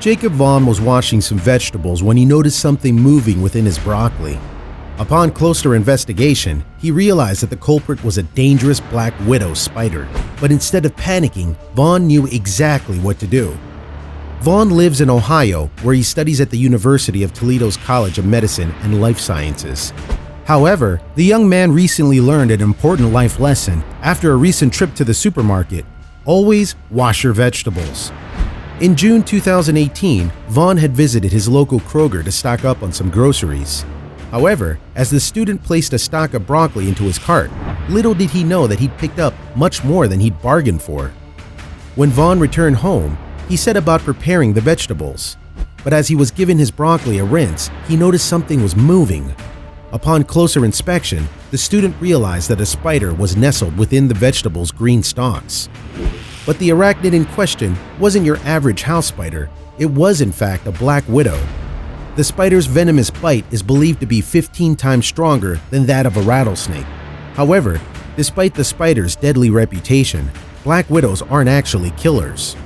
Jacob Vaughn was washing some vegetables when he noticed something moving within his broccoli. Upon closer investigation, he realized that the culprit was a dangerous black widow spider, but instead of panicking, Vaughn knew exactly what to do. Vaughn lives in Ohio, where he studies at the University of Toledo's College of Medicine and Life Sciences. However, the young man recently learned an important life lesson after a recent trip to the supermarket: always wash your vegetables. In June 2018, Vaughn had visited his local Kroger to stock up on some groceries. However, as the student placed a stalk of broccoli into his cart, little did he know that he'd picked up much more than he'd bargained for. When Vaughn returned home, he set about preparing the vegetables. But as he was giving his broccoli a rinse, he noticed something was moving. Upon closer inspection, the student realized that a spider was nestled within the vegetable's green stalks. But the arachnid in question wasn't your average house spider. It was in fact a black widow. The spider's venomous bite is believed to be 15 times stronger than that of a rattlesnake. However, despite the spider's deadly reputation, black widows aren't actually killers.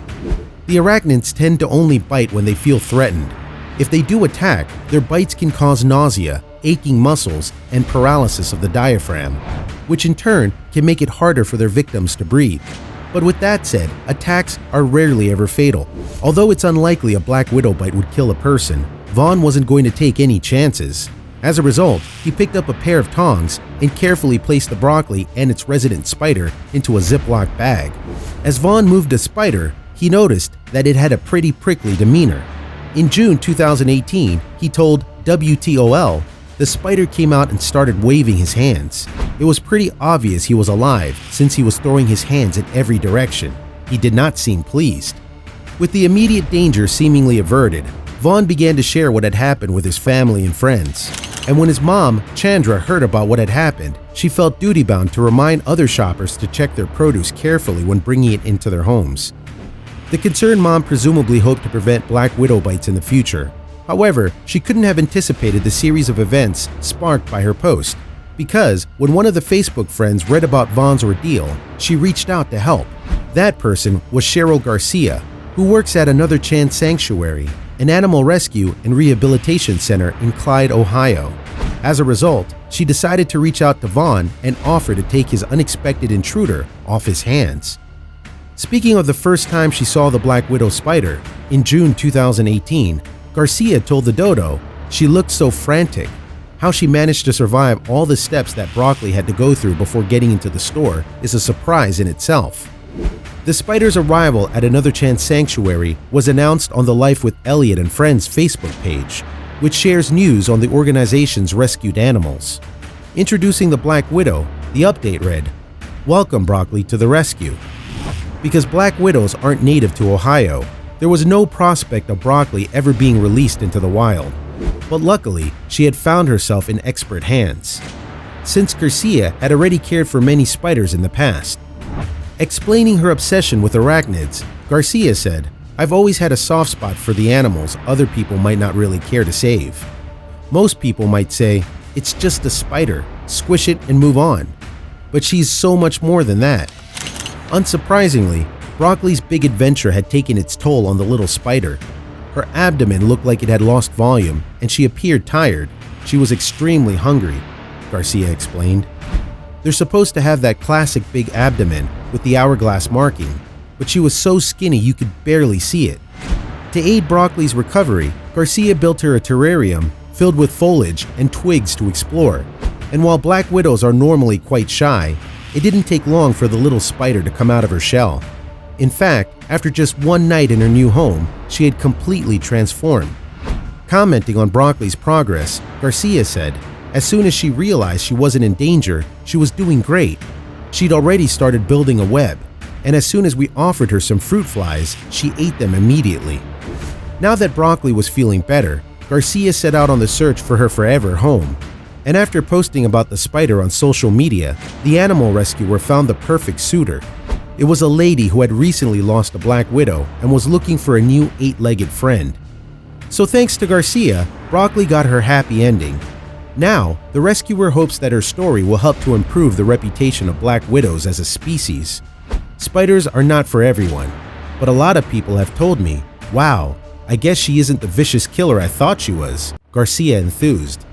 The arachnids tend to only bite when they feel threatened. If they do attack, their bites can cause nausea, aching muscles, and paralysis of the diaphragm, which in turn can make it harder for their victims to breathe. But with that said, attacks are rarely ever fatal. Although it's unlikely a black widow bite would kill a person, Vaughn wasn't going to take any chances. As a result, he picked up a pair of tongs and carefully placed the broccoli and its resident spider into a Ziploc bag. As Vaughn moved the spider, he noticed that it had a pretty prickly demeanor. In June 2018, he told WTOL, the spider came out and started waving his hands. It was pretty obvious he was alive since he was throwing his hands in every direction. He did not seem pleased. With the immediate danger seemingly averted, Vaughn began to share what had happened with his family and friends. And when his mom, Chandra, heard about what had happened, she felt duty-bound to remind other shoppers to check their produce carefully when bringing it into their homes. The concerned mom presumably hoped to prevent black widow bites in the future. However, she couldn't have anticipated the series of events sparked by her post, because when one of the Facebook friends read about Vaughn's ordeal, she reached out to help. That person was Cheryl Garcia, who works at Another Chance Sanctuary, an animal rescue and rehabilitation center in Clyde, Ohio. As a result, she decided to reach out to Vaughn and offer to take his unexpected intruder off his hands. Speaking of the first time she saw the black widow spider, in June 2018, Garcia told the Dodo she looked so frantic. How she managed to survive all the steps that broccoli had to go through before getting into the store is a surprise in itself. The spider's arrival at Another Chance Sanctuary was announced on the Life with Elliot and Friends Facebook page, which shares news on the organization's rescued animals. Introducing the black widow, the update read, "Welcome broccoli to the rescue." Because black widows aren't native to Ohio, there was no prospect of broccoli ever being released into the wild. But luckily, she had found herself in expert hands, since Garcia had already cared for many spiders in the past. Explaining her obsession with arachnids, Garcia said, "I've always had a soft spot for the animals other people might not really care to save. Most people might say, it's just a spider, squish it and move on. But she's so much more than that." Unsurprisingly, broccoli's big adventure had taken its toll on the little spider. Her abdomen looked like it had lost volume, and she appeared tired. She was extremely hungry, Garcia explained. They're supposed to have that classic big abdomen with the hourglass marking, but she was so skinny you could barely see it. To aid broccoli's recovery, Garcia built her a terrarium filled with foliage and twigs to explore. And while black widows are normally quite shy, it didn't take long for the little spider to come out of her shell. In fact, after just one night in her new home, she had completely transformed. Commenting on broccoli's progress, Garcia said, as soon as she realized she wasn't in danger, she was doing great. She'd already started building a web, and as soon as we offered her some fruit flies, she ate them immediately. Now that broccoli was feeling better, Garcia set out on the search for her forever home. And after posting about the spider on social media, the animal rescuer found the perfect suitor. It was a lady who had recently lost a black widow and was looking for a new 8-legged friend. So thanks to Garcia, broccoli got her happy ending. Now, the rescuer hopes that her story will help to improve the reputation of black widows as a species. Spiders are not for everyone, but a lot of people have told me, wow, I guess she isn't the vicious killer I thought she was, Garcia enthused.